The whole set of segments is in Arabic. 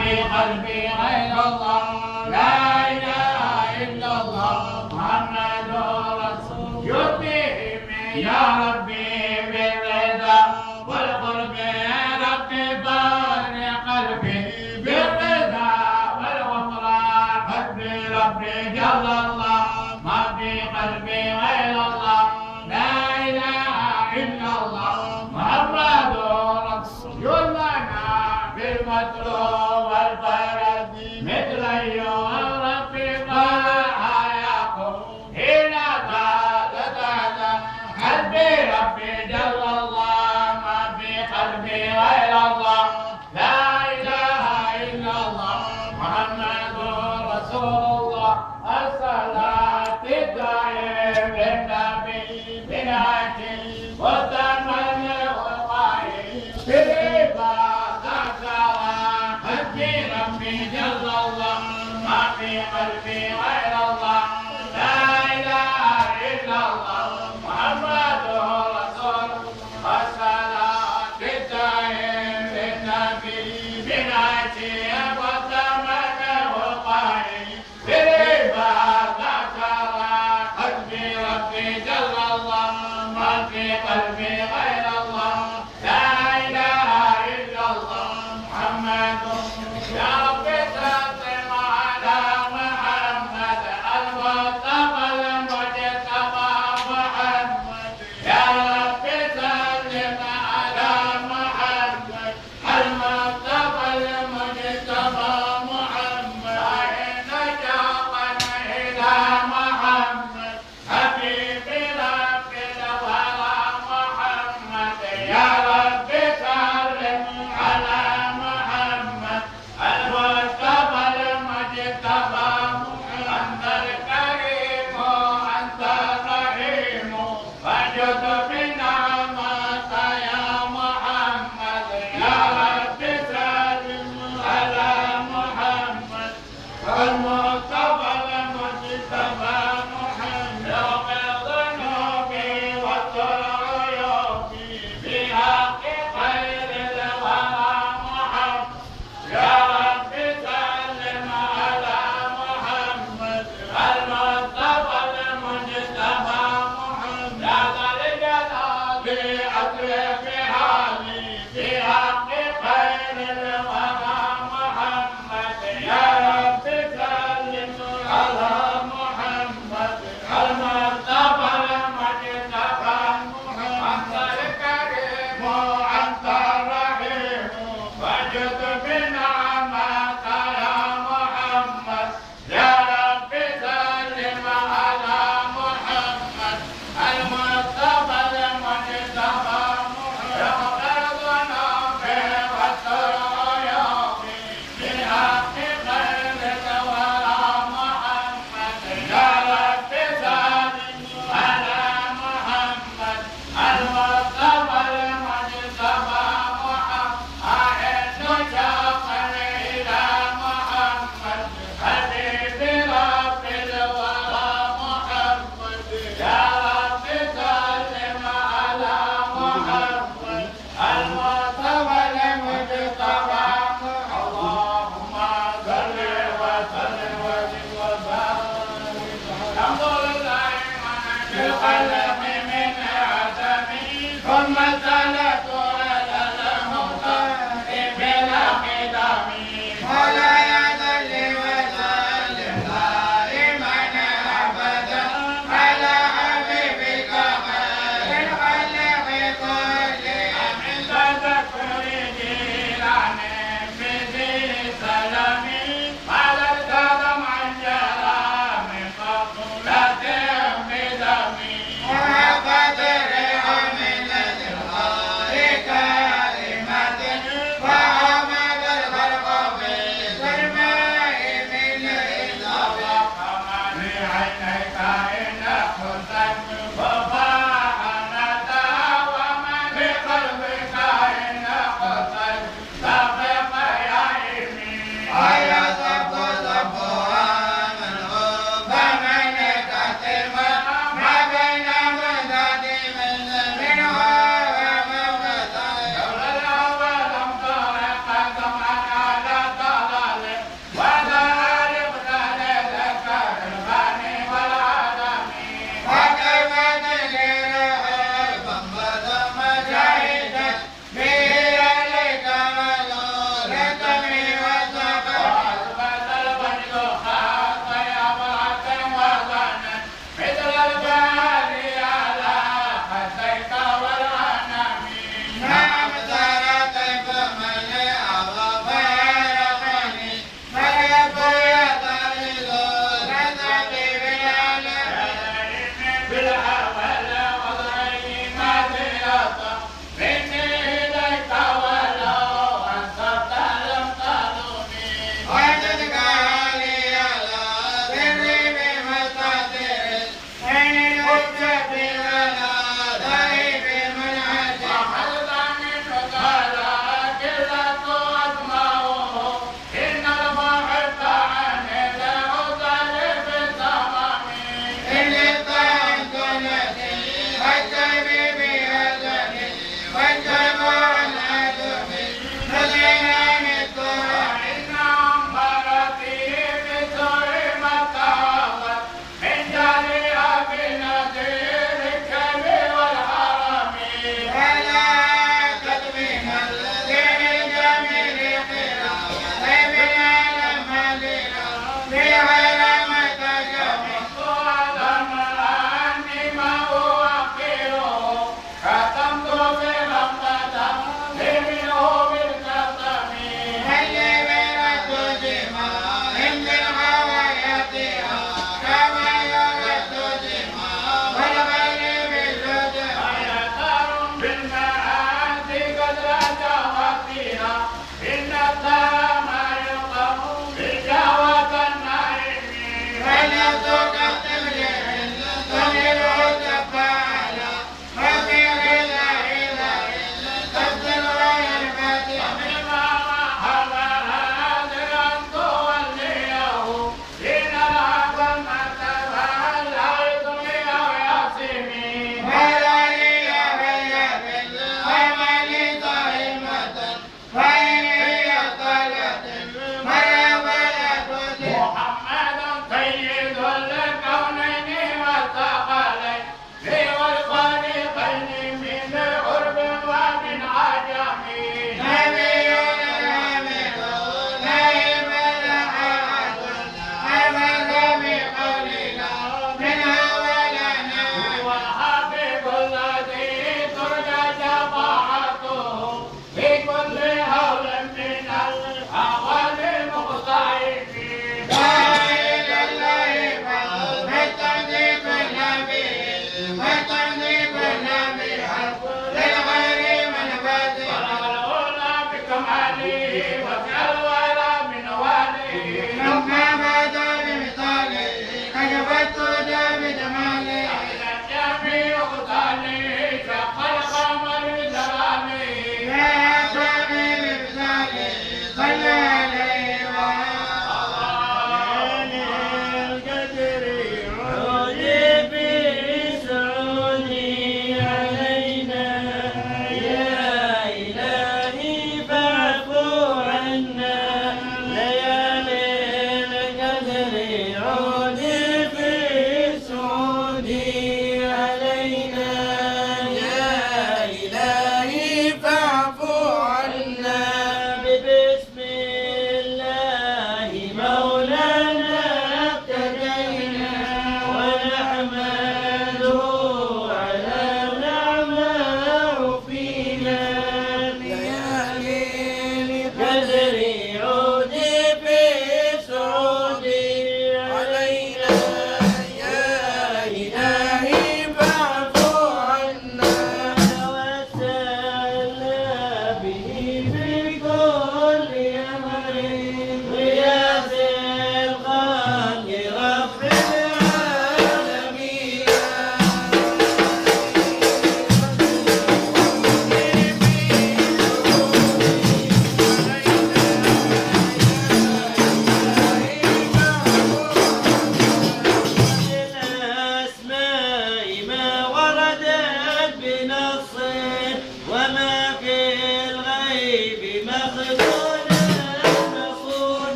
في قلبي غير الله لا إله إلا الله محمد رسول يطيب يا ربي بالرضا والقرب يا ربي بارك قلبي بالرضا والغفران حسبي ربي جل الله ما في قلبي غير الله لا إله إلا الله محمد رسول لنا بالمطلوب والفرد مثل أيها ربي حياكم حين زادت قلبي ربي جل الله ما في قلبي غير الله لا إله إلا الله محمد رسول الله الصلاة الدائم للنبي بنهاية وتمن الوقائد بالعبادة حسبي ربي جل الله ما في قلبي غير الله لا إله إلا الله محمد رسول الصلاة الدائم للنبي بنهاية وتمن الوقائد بالعبادة حسبي ربي جل الله ما في قلبي غير الله لا إله إلا الله محمد يا رب سلم على محمد المصطفى المجتبى محمد يا رب سلم على محمد المصطفى المجتبى محمد إن شوقنا إلى محمد حبيبي ربي ولا محمد يا رب سلم على محمد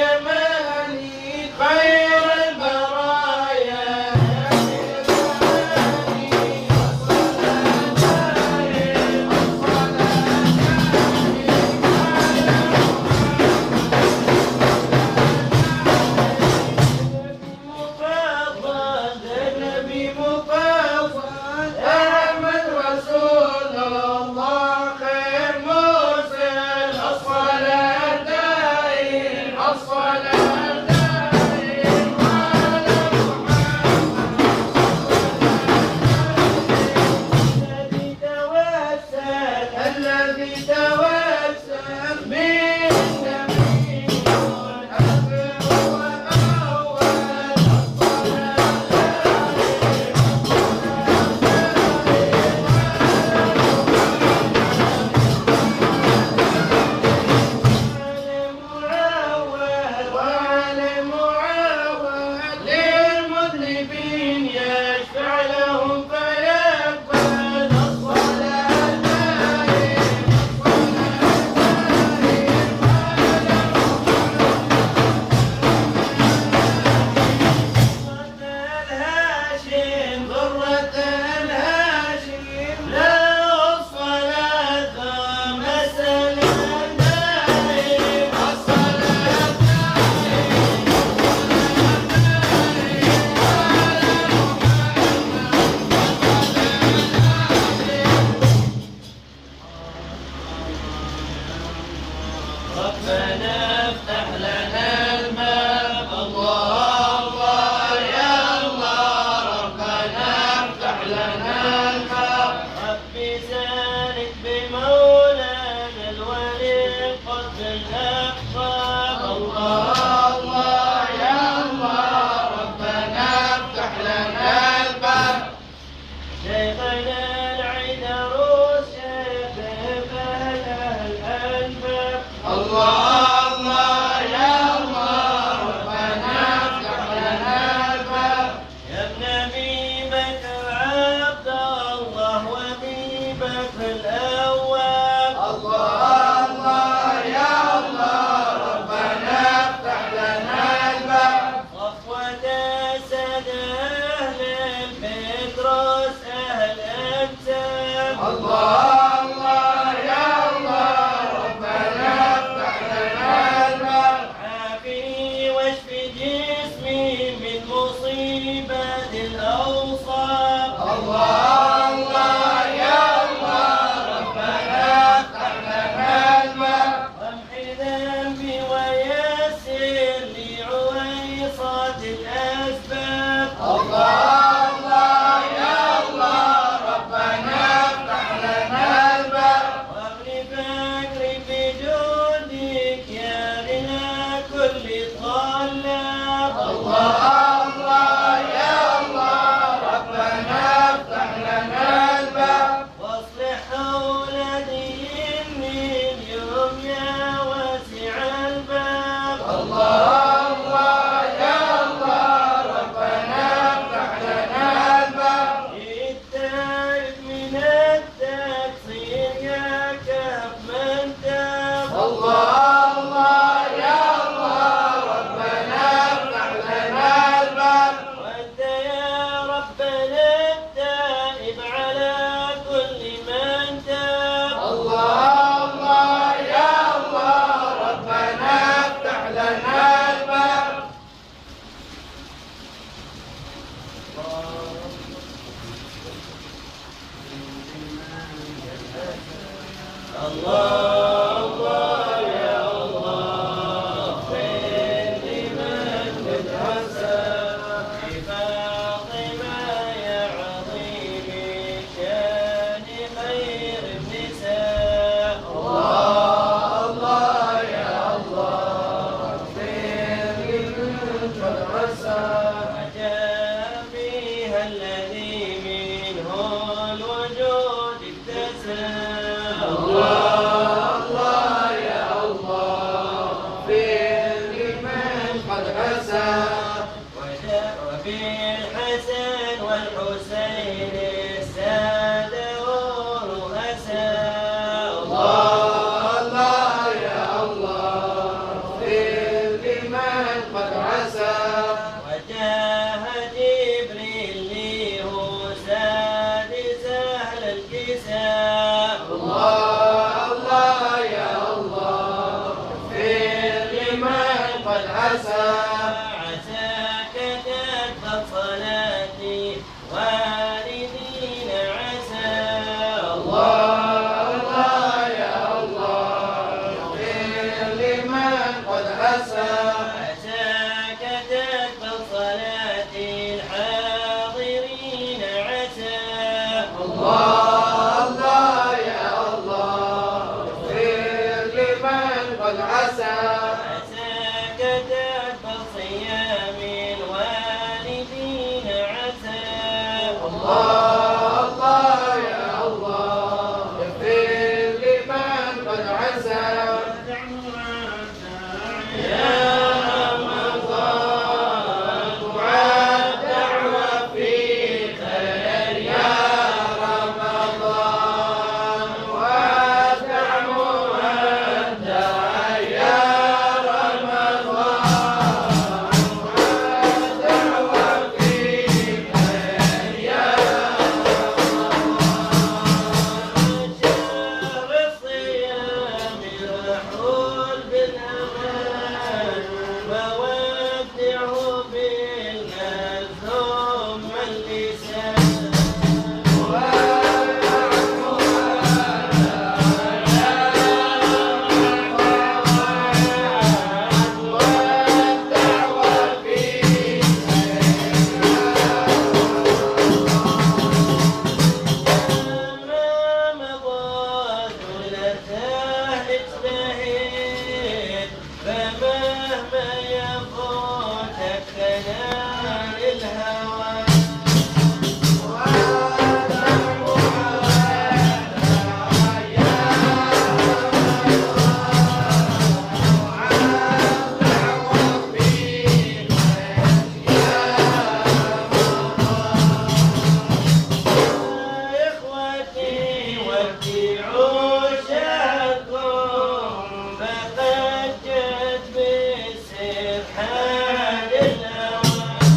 اليماني خير البرايا قد عسى عساك تقبل صلاتي والدين عسى الله الله يا الله اغفر لمن قد عسى عساك تقبل صلاتي الحاضرين عسى الله الله يا الله اغفر لمن قد عسى عساك تقبل صيام الوالدين عسى الله الله يا الله اغفر لمن قد عسى يا رمضان دعاء دعوة في خير يا رمضان ودع مودع يا رمضان ودعوة في خير يا شهر الصيام رحول بالأمان وودعه بالناس ثم اللسان ما مضى ثلثاه اجتهد فمهما يفوتك تنال الهوى إخوتي ودعوا شهركم فقد جد بالسرحان الأوان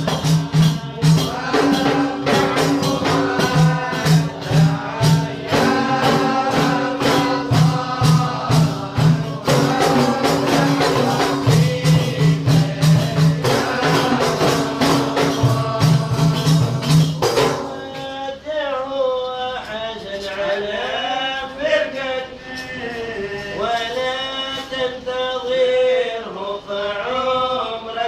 ودعوا حزن على فرقتي ولا تنتظره فعمرك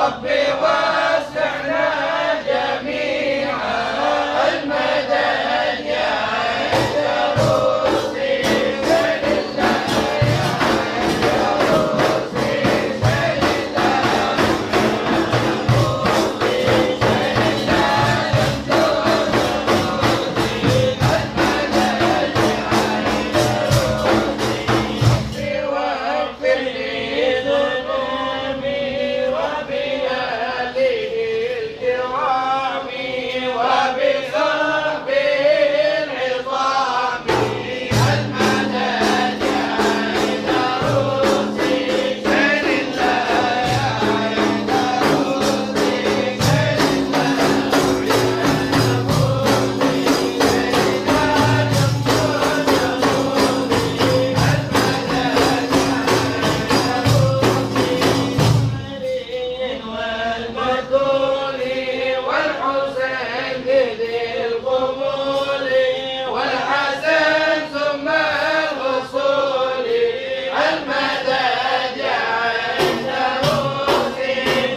ربي وسعنا جميعا المدد يا عيدروسي سل الله يا عيدروسي سل الله واغفر لي ذنوبي وبأهله الكرام وبصحبه العظام المدد يا عيدروسي سل الله يا عيدروسي سل والبتول والحسين ذي القبول والحسن ثم الوصول المدد يا عيدروسي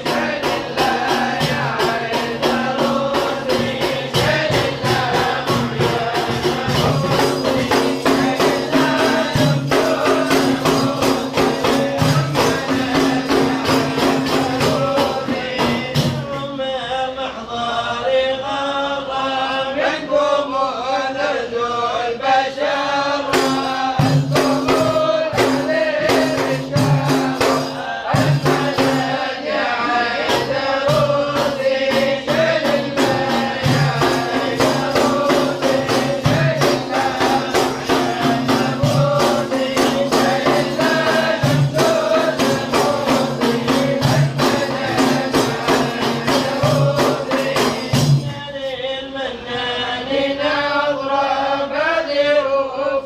سل الله يا عيدروسي سل ثم محضر غضب منكم ونرجو البشر أنتم الحليل الشر المدد يا عيدروسي سل الله يا عيدروسي سل المنان نظرة بدر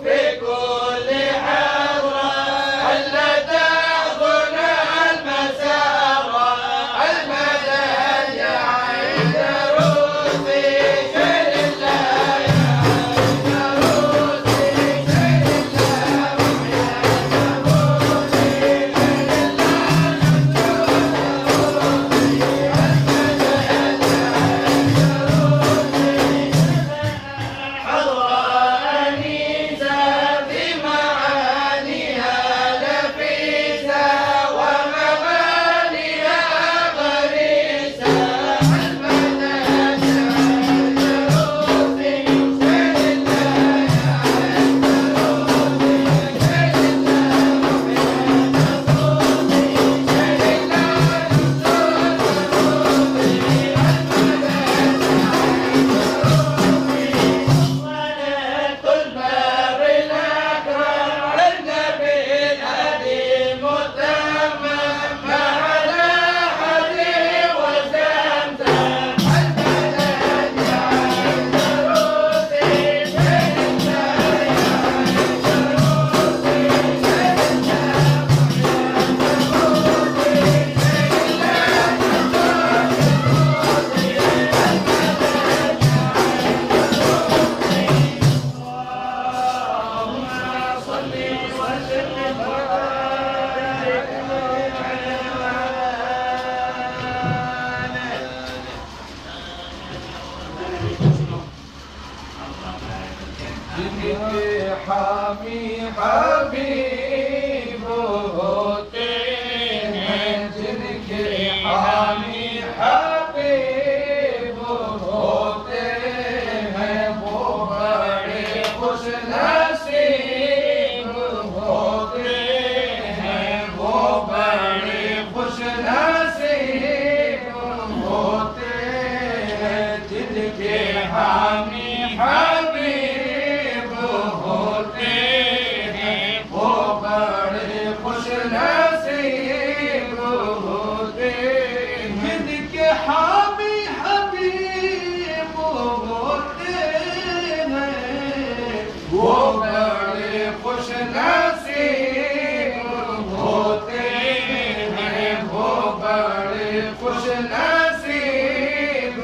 في كل حضرة هلا تحضن المسارة المدد يا عيدروسي سل الله يا عيدروسي سل الله يا حضرة أنيسة في معانيها نفيسة ومبانيها غريسة المدد يا عيدروسي سل الله يا عيدروسي سل صلاة البر الأكرم على النبي الهادي المتمم مع الأحد وزمزم المدد يا عيدروسي سل الله يا عيدروسي اللهم صل وسلم وبارك على حامي حبيبه جنك حامي حبيبه وہ بڑے خوش نصیب ہوتے ہیں وہ بڑے خوش نصیب ہوتے ہیں جن کے حامی حبیب ہوتے ہیں وہ بڑے خوش نصیب ہوتے ہیں جن کے حامی حبیب ہوتے ہیں وہ بڑے خوش نصیب ہوتے ہیں وہ بڑے خوش نصیب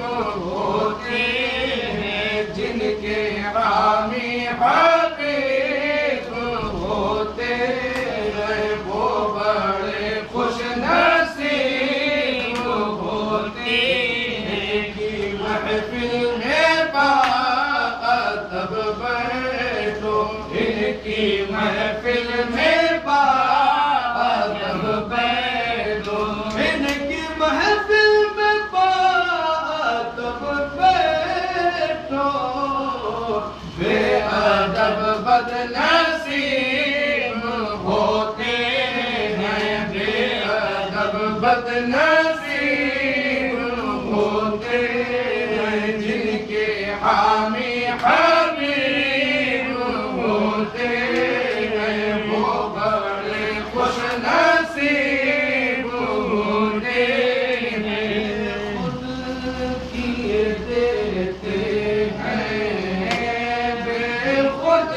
ہوتے ہیں جن کے حامی حبیب ہوتے ہیں وہ بڑے خوش نصیب की महफिल में बादब बैठो, इनकी महफिल में बादब बैठो, बेअदब बदनसीब होते हैं, बेअदब बदनसीब होते हैं, जिनके हामी हबीब होते हैं, वो बड़े खुश नसीब होते हैं। खुद किए देते हैं, बेखुद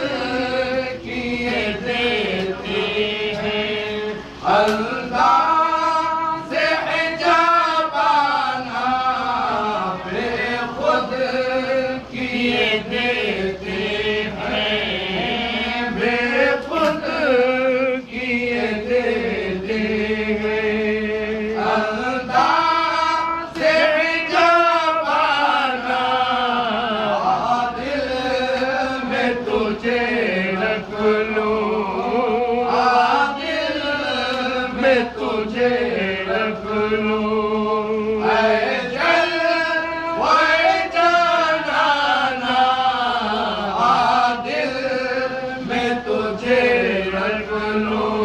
किए देते हैं, अंदाज़ हिजाबाना बेखुद किए देते हैं, बेखुद किए देते हैं, अंदाज़ हिजाबाना दिल में तुझे रख लूं, दिल में तुझे रख लूं, ऐ जलवे जानाना दिल में तुझे रख लूं,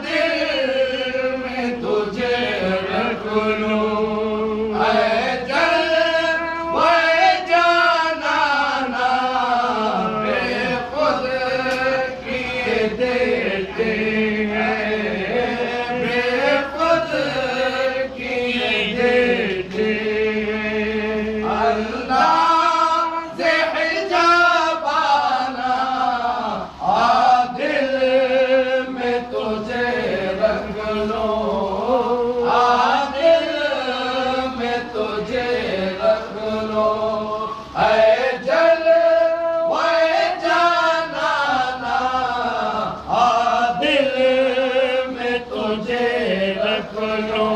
दिल में तुझे रख लूं, ऐ जलवे जानाना बेखुद किए देते हैं, बेखुद किए देते हैं, अंदाज़ हिजाबाना दिल में तुझे रख लो, दिल में तुझे रख लो, ऐ जलवे जानाना दिल में तुझे रख लो।